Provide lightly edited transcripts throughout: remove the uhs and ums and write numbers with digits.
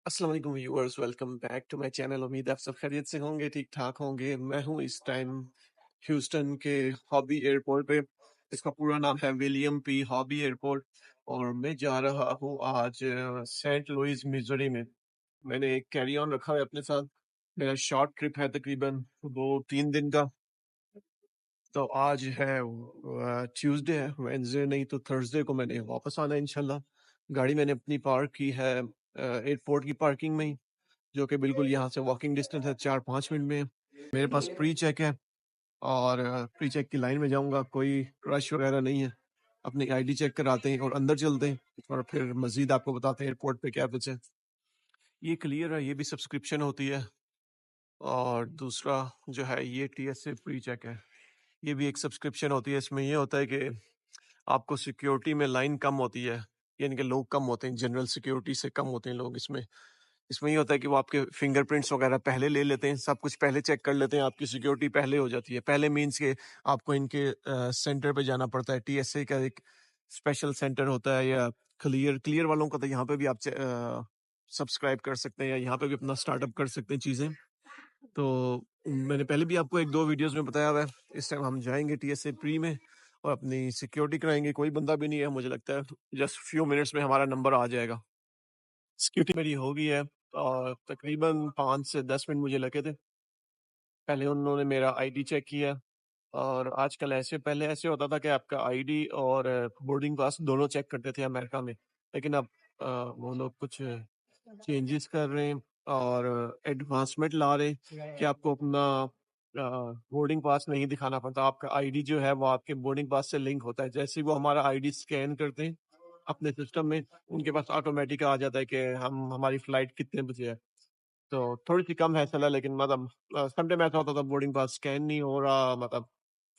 अस्सलाम वालेकुम viewers, welcome back to my channel. उम्मीद है आप सब खैरियत से होंगे, ठीक ठाक होंगे। मैं हूं इस टाइम ह्यूस्टन के हॉबी एयरपोर्ट पे। इसका पूरा नाम है विलियम पी हॉबी एयरपोर्ट और मैं जा रहा हूं आज सेंट लुइस मिजोरी में। मैंने एक कैरी ऑन रखा है अपने साथ। मेरा शॉर्ट ट्रिप है, तकरीबन वो 3 दिन का। तो आज है ट्यूसडे है, वेंसडे नहीं तो थर्सडे को मैंने वापस आना है इंशाल्लाह। गाड़ी मैंने अपनी पार्क की है एयरपोर्ट की पार्किंग में ही, जो कि बिल्कुल यहाँ से वॉकिंग डिस्टेंस है, 4-5 मिनट में। मेरे पास प्री चेक है और प्री चेक की लाइन में जाऊंगा, कोई रश वगैरह नहीं है। अपनी आईडी चेक कराते हैं और अंदर चलते हैं और फिर मजीद आपको बताते हैं एयरपोर्ट पे क्या कुछ है। ये क्लियर है, ये भी सब्सक्रिप्शन होती है। और दूसरा जो है ये TSA प्री चेक है, ये भी एक सब्सक्रिप्शन होती है। इसमें ये होता है कि आपको सिक्योरिटी में लाइन कम होती है, यानी कि लोग कम होते हैं, जनरल सिक्योरिटी से कम होते हैं लोग इसमें। इसमें ये होता है कि वो आपके फिंगरप्रिंट्स वगैरह पहले ले लेते हैं, सब कुछ पहले चेक कर लेते हैं, आपकी सिक्योरिटी पहले हो जाती है। पहले मींस के आपको इनके सेंटर पे जाना पड़ता है। TSA का एक स्पेशल सेंटर होता है, या क्लियर क्लियर वालों का तो यहाँ पे भी आप सब्सक्राइब कर सकते हैं या यहाँ पे भी अपना स्टार्टअप कर सकते हैं चीज़ें। तो मैंने पहले भी आपको 1-2 वीडियोस में बताया हुआ है। इस टाइम हम जाएंगे TSA प्री में और अपनी सिक्योरिटी कराएंगे। कोई बंदा भी नहीं है, मुझे लगता है जस्ट फ्यू मिनट्स में हमारा नंबर आ जाएगा। सिक्योरिटी मेरी हो गई है और तकरीबन 5 से 10 मिनट मुझे लगे थे। पहले उन्होंने मेरा आईडी चेक किया और आजकल पहले ऐसे होता था कि आपका आईडी और बोर्डिंग पास दोनों चेक करते थे अमेरिका में, लेकिन अब वो लोग कुछ चेंजेस कर रहे हैं और एडवांसमेंट ला रहे हैं कि आपको अपना बोर्डिंग पास नहीं दिखाना पड़ता। आपका आईडी जो है वो आपके बोर्डिंग पास से लिंक होता है। जैसे ही वो हमारा आईडी स्कैन करते हैं अपने सिस्टम में, उनके पास ऑटोमेटिक आ जाता है कि हमारी फ्लाइट कितने बजे है। तो थोड़ी सी कम हैसल है, लेकिन मतलब समटाइम ऐसा होता था बोर्डिंग पास स्कैन नहीं हो रहा, मतलब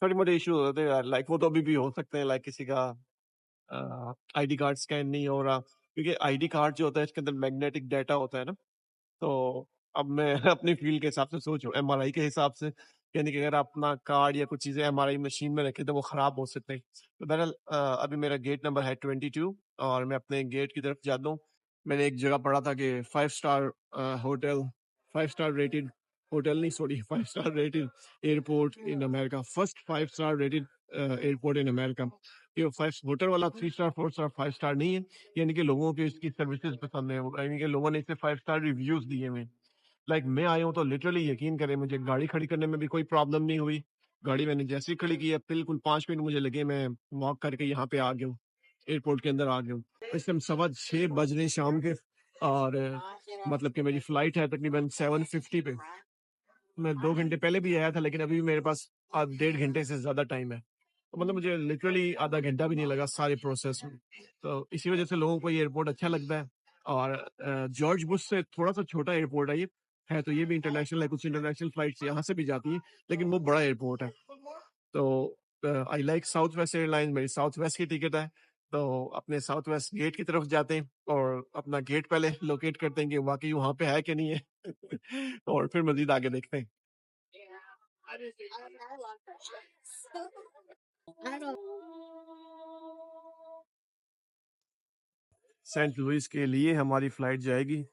छोटे मोटे इशू होते थे। लाइक वो तो अभी भी हो सकते हैं, लाइक किसी का आईडी कार्ड स्कैन नहीं हो रहा, क्योंकि आईडी कार्ड जो होता है इसके अंदर मैग्नेटिक डाटा होता है ना। तो अब मैं अपनी फील्ड के हिसाब से सोचूं, MRI के हिसाब से, यानी कि अगर आप अपना कार्ड या कुछ चीजें MRI मशीन में रखें तो वो खराब हो सकते हैं। तो बहरहाल अभी मेरा गेट नंबर है 22 और मैं अपने गेट की तरफ जाता हूँ। मैंने एक जगह पढ़ा था कि 5 star hotel, 5 star rated hotel नहीं, sorry, 5 star rated airport in America, first 5 star rated airport in America. ये 5 होटल वाला 3 स्टार 4 स्टार 5 स्टार नहीं है, यानी कि लोगों को इसकी सर्विसेज पसंद है, यानी कि लोगों ने इसे 5 स्टार रिव्यूज दिए हुए। लाइक मैं आया हूँ तो लिटरली यकीन करें, मुझे गाड़ी खड़ी करने में भी कोई प्रॉब्लम नहीं हुई। गाड़ी मैंने जैसे ही खड़ी की है, बिल्कुल 5 मिनट मुझे लगे, मैं वॉक करके यहाँ पे आ गया हूँ, एयरपोर्ट के अंदर आ गया हूँ। इस टाइम 6:15 बज रहे हैं शाम के और मतलब कि मेरी फ्लाइट है तकरीबन 7:50 पे। मैं 2 घंटे पहले भी आया था, लेकिन अभी भी मेरे पास 1.5 घंटे से ज्यादा टाइम है। तो मतलब मुझे लिटरली आधा घंटा भी नहीं लगा सारे प्रोसेस में। तो इसी वजह से लोगों को ये एयरपोर्ट अच्छा लगता है। और जॉर्ज बुश से थोड़ा सा छोटा एयरपोर्ट है ये, है तो ये भी इंटरनेशनल है, कुछ इंटरनेशनल फ्लाइट्स यहाँ से भी जाती है, लेकिन वो बड़ा एयरपोर्ट है। तो I like south west airline, मेरी साउथ वेस्ट की टिकट है। तो अपने साउथ वेस्ट गेट की तरफ जाते हैं और अपना गेट पहले लोकेट करते हैं कि वाकई वहां पे है कि नहीं है और फिर मजीद आगे देखते हैं। सेंट लुइस के लिए हमारी फ्लाइट जाएगी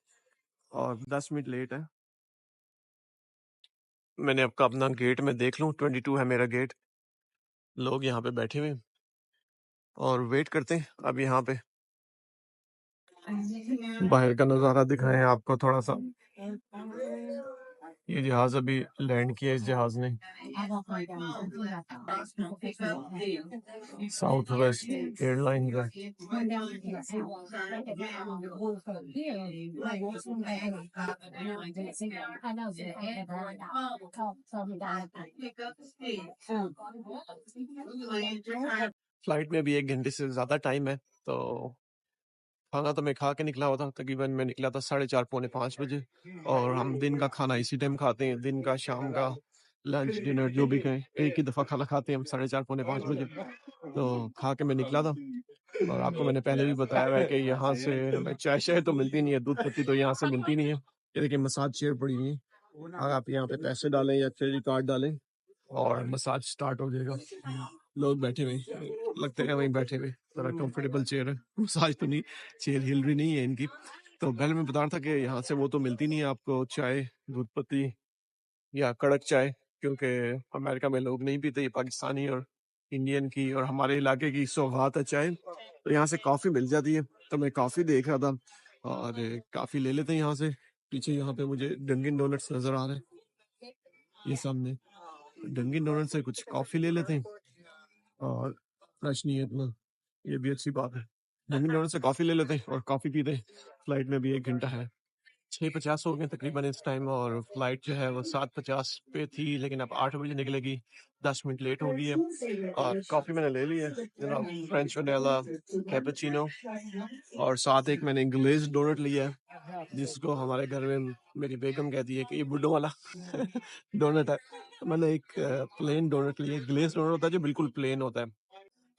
और 10 मिनट लेट है। मैंने आपका अपना गेट में देख लूं, 22 है मेरा गेट। लोग यहाँ पे बैठे हुए हैं और वेट करते हैं। अब यहाँ पे बाहर का नज़ारा दिखाएं आपको थोड़ा सा। ये जहाज अभी लैंड किया, इस जहाज ने साउथ वेस्ट एयरलाइन का। फ्लाइट में भी 1 घंटे से ज्यादा टाइम है। तो खाना तो मैं खा के निकला हुआ था, तकरीबन मैं निकला था 4:30 पौने 5 बजे। और हम दिन का खाना इसी टाइम खाते हैं, दिन का, शाम का, लंच डिनर जो भी कहें, एक ही दफा खाना खाते हैं हम 4:30 पौने 5 बजे। तो खा के मैं निकला था। और आपको मैंने पहले भी बताया हुआ है कि यहाँ से हमें चाय शाय तो मिलती नहीं है, दूध पत्ती तो यहाँ से मिलती नहीं है। ये देखिए मसाज चेयर पड़ी हुई है, अगर आप यहाँ पे पैसे डालें या क्रेडिट कार्ड डालें और मसाज स्टार्ट हो जाएगा। लोग बैठे हुए लगते हैं वहीं बैठे हुए, बड़ा कंफर्टेबल चेयर है। मसाज तो नहीं, चेयर हिल रही नहीं है इनकी। तो पहले मैं बता रहा था कि यहाँ से वो तो मिलती नहीं है आपको चाय, दूध पत्ती या कड़क चाय, क्योंकि अमेरिका में लोग नहीं पीते, ये पाकिस्तानी और इंडियन की और हमारे इलाके की सौगात है चाय। तो यहाँ से कॉफ़ी मिल जाती है, तो मैं कॉफ़ी देख रहा था और कॉफ़ी ले लेते हैं यहाँ से। पीछे यहाँ पे मुझे डंकिन डोनट्स नज़र आ रहे हैं, ये सामने डंकिन डोनट से कुछ कॉफ़ी ले लेते हैं और फ्रेश नहीं है इतना, ये भी अच्छी बात है। डंकिन डोनट से कॉफ़ी ले लेते हैं और कॉफ़ी पीते हैं। फ्लाइट में भी 1 घंटा है। 6:50 हो गए तकरीबन इस टाइम और फ्लाइट जो है वो 7:50 पे थी, लेकिन अब 8 बजे निकलेगी, 10 मिनट लेट हो गई है। और कॉफ़ी मैंने ले ली है, जनाब फ्रेंच वनीला कैपुचिनो, और साथ एक मैंने ग्लेज़ डोनट लिया है, जिसको हमारे घर में मेरी बेगम कहती है कि ये बुड्ढों वाला डोनट है। तो मैंने एक प्लेन डोनट लिया। ग्लेज़ डोनट होता है जो बिल्कुल प्लेन होता है।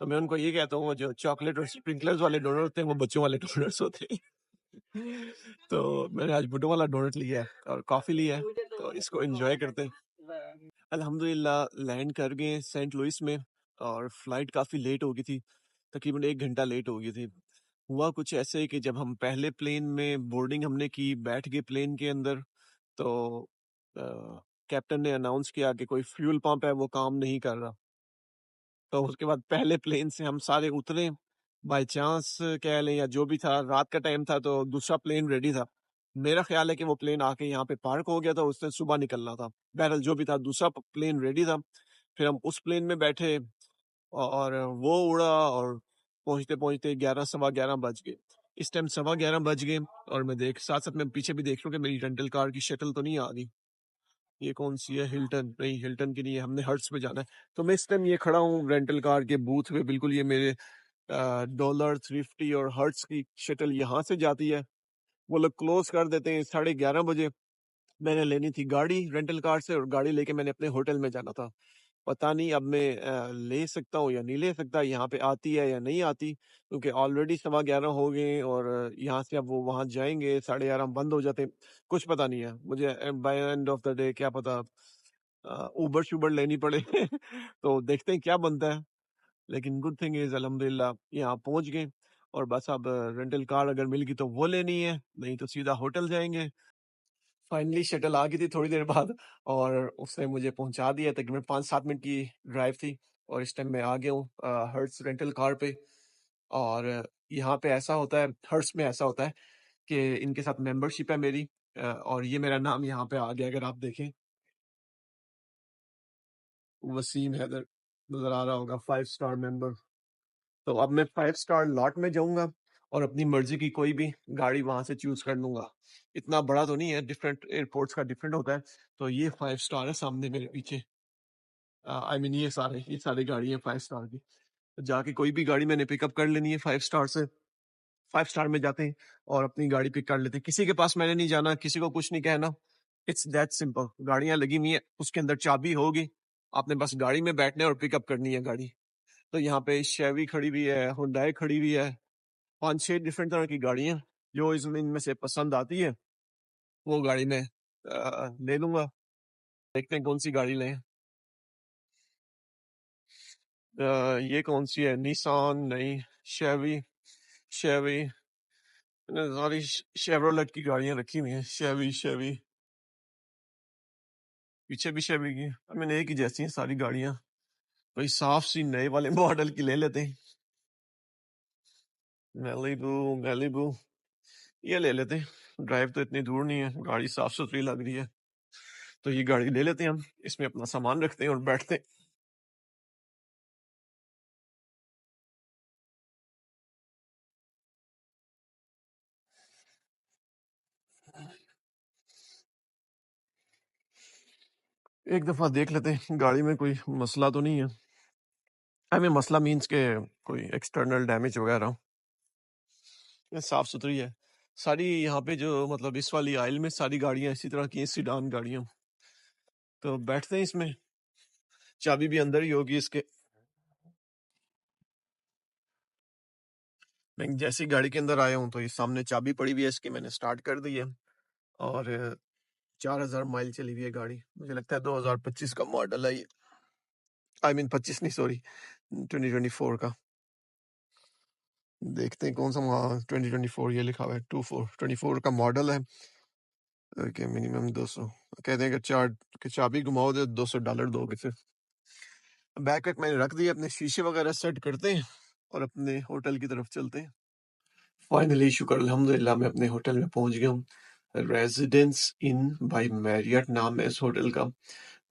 तो मैं उनको ये कहता हूँ, वो जो चॉकलेट और स्प्रिंकलर्स वाले डोनट होते हैं वो बच्चों वाले डोनट्स होते हैं। तो मैंने आज बुड्ढों वाला डोनट लिया है और कॉफ़ी लिया है, तो इसको एंजॉय करते हैं। अल्हम्दुलिल्लाह लैंड कर गए सेंट लुइस में और फ्लाइट काफ़ी लेट हो गई थी, तकरीबन 1 घंटा लेट हो गई थी। हुआ कुछ ऐसे कि जब हम पहले प्लेन में बोर्डिंग हमने की, बैठ गए प्लेन के अंदर, तो कैप्टन ने अनाउंस किया कि कोई फ्यूल पंप है वो काम नहीं कर रहा। तो उसके बाद पहले प्लेन से हम सारे उतरे, बाय चांस कह लें या जो भी था, रात का टाइम था तो दूसरा प्लेन रेडी था। मेरा ख्याल है कि वो प्लेन आके यहाँ पे पार्क हो गया था, उसने सुबह निकलना था। बहरहाल जो भी था, दूसरा प्लेन रेडी था। फिर हम उस प्लेन में बैठे और वो उड़ा और पहुंचते पहुंचते 11 सवा 11 बज गए। इस टाइम सवा 11 बज गए और मैं साथ साथ में पीछे भी देख रहा हूँ कि मेरी रेंटल कार की शक्ल तो नहीं आ रही। ये कौन सी है? हिल्टन? नहीं, हिल्टन की नहीं है, हमने हर्ट्स पे जाना है। तो मैं इस टाइम ये खड़ा हूँ रेंटल कार के बूथ पे, बिल्कुल ये मेरे डॉलर, थ्रिफ्टी और हर्ट्स की शटल यहाँ से जाती है। वो लोग क्लोज कर देते हैं 11:30 बजे। मैंने लेनी थी गाड़ी रेंटल कार से और गाड़ी लेके मैंने अपने होटल में जाना था। पता नहीं अब मैं ले सकता हूँ या नहीं ले सकता, यहाँ पे आती है या नहीं आती, क्योंकि ऑलरेडी 11:15 हो गए और यहाँ से अब वो वहाँ जाएंगे 11:30 बंद हो जाते हैं। कुछ पता नहीं है मुझे, by end of the day क्या पता उबर शुबर लेनी पड़े तो देखते हैं क्या बनता है। लेकिन गुड थिंग इज अल्हम्दुलिल्लाह यहाँ पहुंच गए और बस अब रेंटल कार अगर मिल गई तो वो लेनी है, नहीं तो सीधा होटल जाएंगे। फाइनली शटल आ गई थी थोड़ी देर बाद और उसने मुझे पहुंचा दिया। तकरीबन 5-7 मिनट की ड्राइव थी और इस टाइम मैं आ गया हूँ हर्ट्स रेंटल कार पे। और यहाँ पे ऐसा होता है, हर्ट्स में ऐसा होता है कि इनके साथ मेंबरशिप है मेरी, और ये मेरा नाम यहाँ पे आ गया, अगर आप देखें, वसीम हैदर नजर आ रहा होगा, 5 स्टार मेंबर। तो अब मैं 5 स्टार लॉट में जाऊंगा और अपनी मर्जी की कोई भी गाड़ी वहां से चूज कर लूंगा। इतना बड़ा तो नहीं है, डिफरेंट एयरपोर्ट्स का डिफरेंट होता है। तो ये 5 स्टार है सामने मेरे पीछे, आई मीन ये सारी गाड़ी है 5 स्टार की। तो जाके कोई भी गाड़ी मैंने पिकअप कर लेनी है 5 स्टार से। 5 स्टार में जाते हैं और अपनी गाड़ी पिक कर लेते हैं। किसी के पास मैंने नहीं जाना, किसी को कुछ नहीं कहना। It's that simple. गाड़ियां लगी हुई है, उसके अंदर चाबी होगी, आपने बस गाड़ी में बैठना है और पिकअप करनी है गाड़ी। तो यहाँ पे शेवी खड़ी हुई है, हुंडई खड़ी हुई है, 5-6 डिफरेंट तरह की गाड़ियां। जो इसमें इनमें से पसंद आती है वो गाड़ी में ले लूंगा। देखते हैं कौन सी गाड़ी लें। ये कौन सी है? निसान? नहीं, शेवी। शेवी मैंने सारी शेवरोलेट की गाड़ियां रखी हुई हैं। शेवी शेवी, पीछे भी शेवी की। मैंने एक ही जैसी हैं सारी गाड़ियां। कोई साफ सी नए वाले मॉडल की ले लेते हैं। मैलिबू, मैलिबू ये ले लेते हैं। ड्राइव तो इतनी दूर नहीं है, गाड़ी साफ सुथरी लग रही है, तो ये गाड़ी ले लेते हैं हम। इसमें अपना सामान रखते हैं और बैठते हैं। एक दफा देख लेते हैं गाड़ी में कोई मसला तो नहीं है। आई मीन मसला मीन्स के कोई एक्सटर्नल डैमेज वगैरह। ये साफ सुथरी है सारी। यहाँ पे जो मतलब इस वाली आइल में सारी गाड़ियां इसी तरह की हैं, सीडान गाड़ियां। तो बैठते हैं इसमें, चाबी भी अंदर ही होगी इसके। मैं जैसी गाड़ी के अंदर आया हूँ तो ये सामने चाबी पड़ी हुई है इसकी, मैंने स्टार्ट कर दी है और 4,000 माइल चली हुई है गाड़ी। मुझे लगता है 2025 का मॉडल है ये। आई मीन 25 नहीं, सॉरी, 2024 का। देखते हैं कौन सा 2024 ये लिखा हुआ है 24 का मॉडल है। Okay, minimum 200। कहते हैं कि चाबी घुमाओ तो $200 दोगे फिर। बैग पैक मैंने रख दिया, अपने शीशे वगैरह सेट करते हैं और अपने होटल की तरफ चलते हैं। फाइनली शुक्र अल्हम्दुलिल्लाह मैं अपने होटल में पहुंच गया हूँ। रेजिडेंस इन बाय मैरियट नाम है इस होटल का।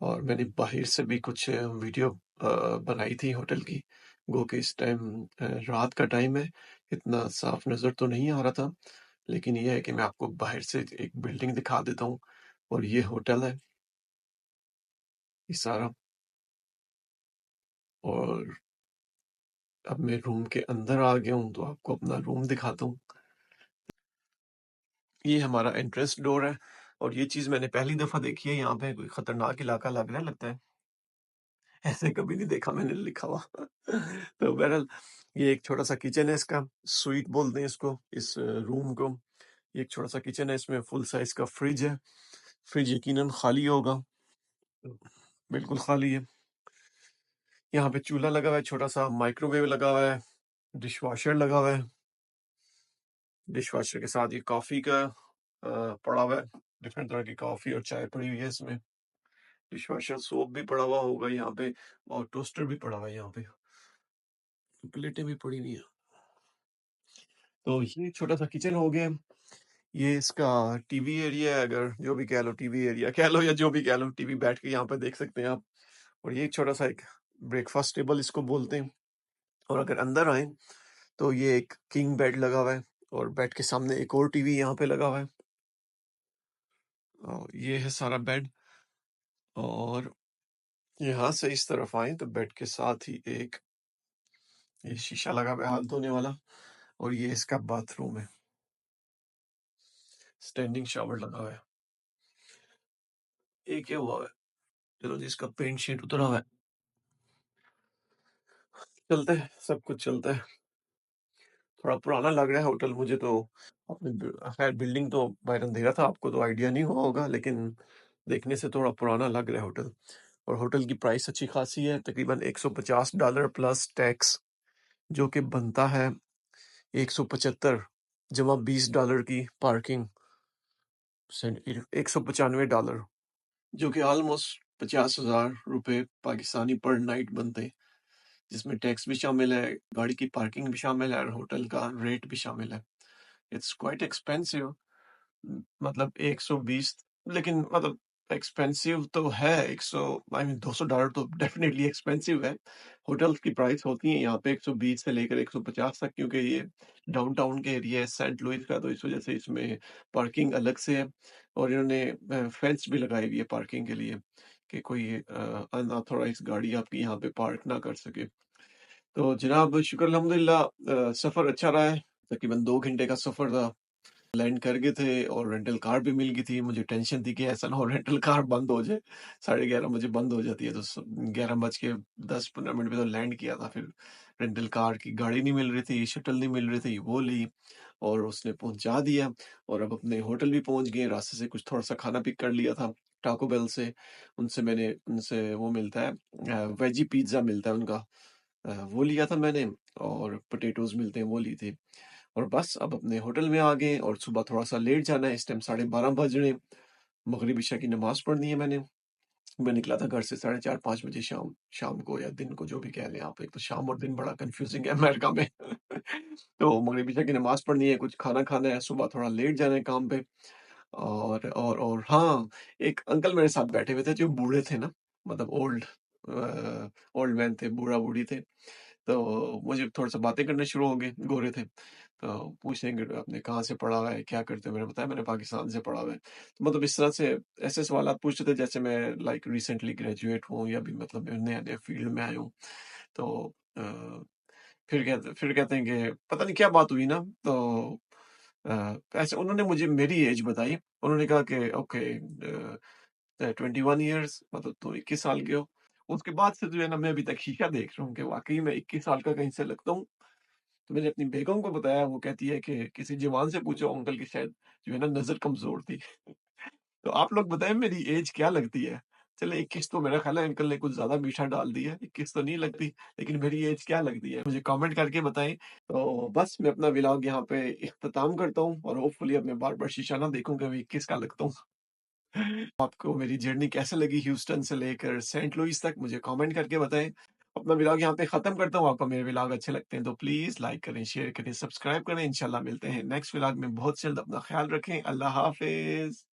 और मैंने बाहर से भी कुछ वीडियो बनाई थी होटल की। गो के इस टाइम रात का टाइम है, इतना साफ नज़र तो नहीं आ रहा था, लेकिन ये है कि मैं आपको बाहर से एक बिल्डिंग दिखा देता हूँ। और ये होटल है, ये सारा। और अब मैं रूम के अंदर आ गया हूँ तो आपको अपना रूम दिखाता हूँ। ये हमारा एंट्रेंस डोर है और ये चीज़ मैंने पहली दफ़ा देखी है। यहाँ पे कोई खतरनाक इलाका लग रहा है, लगता है ऐसे कभी नहीं देखा मैंने लिखा हुआ। तो बहरहाल ये एक छोटा सा किचन है, इसका स्वीट बोलते हैं इसको, इस रूम को। ये एक छोटा सा किचन है, इसमें फुल साइज का फ्रिज है। फ्रिज यकीनन खाली होगा, बिल्कुल खाली है। यहाँ पे चूल्हा लगा हुआ है, छोटा सा माइक्रोवेव लगा हुआ है, डिश वॉशर लगा हुआ है। डिश वॉशर के साथ ये कॉफी का पड़ा हुआ है, डिफरेंट तरह की कॉफी और चाय पड़ी हुई है इसमें। डिश वॉशर सोप भी पड़ा हुआ होगा यहाँ पे, और टोस्टर भी पड़ा हुआ है यहाँ पे, प्लेटें भी पड़ी हुई हैं। तो ये छोटा सा किचन हो गया। ये इसका टीवी एरिया है, अगर जो भी कह लो, टीवी एरिया कह लो या जो भी कह लो, टीवी बैठ के यहाँ पे देख सकते हैं आप। और ये एक छोटा सा एक ब्रेकफास्ट टेबल इसको बोलते हैं। और अगर अंदर आए तो ये एक किंग बेड लगा हुआ है और बेड के सामने एक और टीवी यहाँ पे लगा हुआ है। और ये है सारा बेड। और यहाँ से इस तरफ आए तो बेड के साथ ही एक ये शीशा लगा हुआ है हाथ धोने वाला। और ये इसका बाथरूम है, स्टैंडिंग शावर लगा हुआ है। ये क्या हुआ है, चलो जी इसका पेंट शीट उतरा हुआ है, चलता है, सब कुछ चलता है। थोड़ा पुराना लग रहा है होटल मुझे तो। अपने खैर बिल्डिंग तो बाहर अंधेरा था, आपको तो आइडिया नहीं हुआ होगा, लेकिन देखने से थोड़ा पुराना लग रहा है होटल। और होटल की प्राइस अच्छी खासी है, तकरीबन $150 प्लस टैक्स, जो कि बनता है 175 जमा $20 की पार्किंग, $195, जो कि ऑलमोस्ट ₹50,000 पाकिस्तानी पर नाइट बनते हैं, जिसमें टैक्स भी शामिल है, गाड़ी की पार्किंग भी शामिल है और होटल का रेट भी शामिल है। It's quite expensive. मतलब 120, लेकिन मतलब एक्सपेंसिव तो है। 100 आई मीन $200 तो डेफिनेटली एक्सपेंसिव है। होटल्स की प्राइस होती है यहाँ पे 120 से लेकर 150 तक, क्योंकि ये डाउनटाउन के एरिया है सेंट लुइस का, तो इस वजह से इसमें पार्किंग अलग से है। और इन्होंने फेंस भी लगाई हुई है पार्किंग के लिए, कि कोई अनऑथोराइज गाड़ी आपकी यहाँ पे पार्क ना कर सके। तो जनाब शुक्र अल्हम्दुलिल्लाह, सफर अच्छा रहा है। तकरीबन 2 घंटे का सफर था। लैंड कर गए थे और रेंटल कार भी मिल गई थी। मुझे टेंशन थी कि ऐसा ना हो रेंटल कार बंद हो जाए, 11:30 बजे बंद हो जाती है, तो 11:10-15 मिनट पे तो लैंड किया था। फिर रेंटल कार की गाड़ी नहीं मिल रही थी, शटल नहीं मिल रही थी, वो ली और उसने पहुंचा दिया। और अब अपने होटल भी पहुंच गए, रास्ते से कुछ थोड़ा सा खाना पिक कर लिया था टाको बेल से। उनसे वो मिलता है, वेजी पिज्ज़ा मिलता है उनका, वो लिया था मैंने। और पोटैटोज़ मिलते हैं, वो ली थी। और बस अब अपने होटल में आ गए और सुबह थोड़ा-सा लेट जाना है, इस टाइम 12:30 बज रहे हैं। मगरिब इशा की नमाज़ पढ़नी है मैंने। मैं निकला था घर से 4:30-5 बजे शाम शाम को, या दिन को, जो भी कह लें आप। एक तो शाम और दिन बड़ा कन्फ्यूज़िंग है अमेरिका में। तो मगरिब इशा की नमाज़ पढ़नी है, कुछ खाना खाना है, सुबह थोड़ा लेट जाना है काम पे। और हाँ, एक अंकल मेरे साथ बैठे हुए थे जो बूढ़े थे ना, मतलब ओल्ड मैन थे, बूढ़ा-बूढ़ी थे। तो मुझे थोड़ा-सा बातें करने शुरू हो गए, गोरे थे। तो पूछने लगे, आपने कहाँ से पढ़ा हुआ है, क्या करते हो? मैंने बताया मैंने पाकिस्तान से पढ़ा हुआ है। तो मतलब इस तरह से ऐसे सवालात पूछ रहे थे जैसे मैं लाइक रिसेंटली ग्रेजुएट हूँ, या भी मतलब मैं नया-नया फील्ड में आया हूँ। तो फिर कहते हैं कि पता नहीं क्या बात हुई ना, तो ऐसे उन्होंने मुझे मेरी एज बताई। उन्होंने कहा कि ओके, 21 ईयर्स, मतलब तुम 21 साल के हो। उसके बाद से जो है ना, मैं अभी तक शीशा देख रहा हूँ कि वाक़ई मैं 21 साल का कहीं से लगता हूँ। तो मैंने अपनी बेगम को बताया, वो कहती है कि किसी जवान से पूछो अंकल की शायद जो है ना नज़र कमज़ोर थी। तो आप लोग बताएँ मेरी एज क्या लगती है? चले 21 तो मेरा ख़्याल है अंकल ने कुछ ज़्यादा मीठा डाल दिया है, 21 तो नहीं लगती, लेकिन मेरी ऐज क्या लगती है? मुझे कमेंट करके बताएँ। तो बस मैं अपना व्लॉग यहाँ पे इख्तिताम करता हूँ और होपफुली अब मैं बार-बार शीशा ना देखूँ कि मैं 21 का लगता हूँ। आपको मेरी जर्नी कैसे लगी ह्यूस्टन से लेकर सेंट लुइस तक मुझे कमेंट करके बताएँ। अपना व्लॉग यहाँ पे ख़त्म करता हूँ, आपको मेरे व्लॉग अच्छे लगते हैं तो प्लीज़ लाइक करें, शेयर करें, सब्सक्राइब करें। इंशाल्लाह मिलते हैं नेक्स्ट व्लॉग में बहुत जल्द। अपना ख़्याल रखें। अल्लाह हाफ़िज़।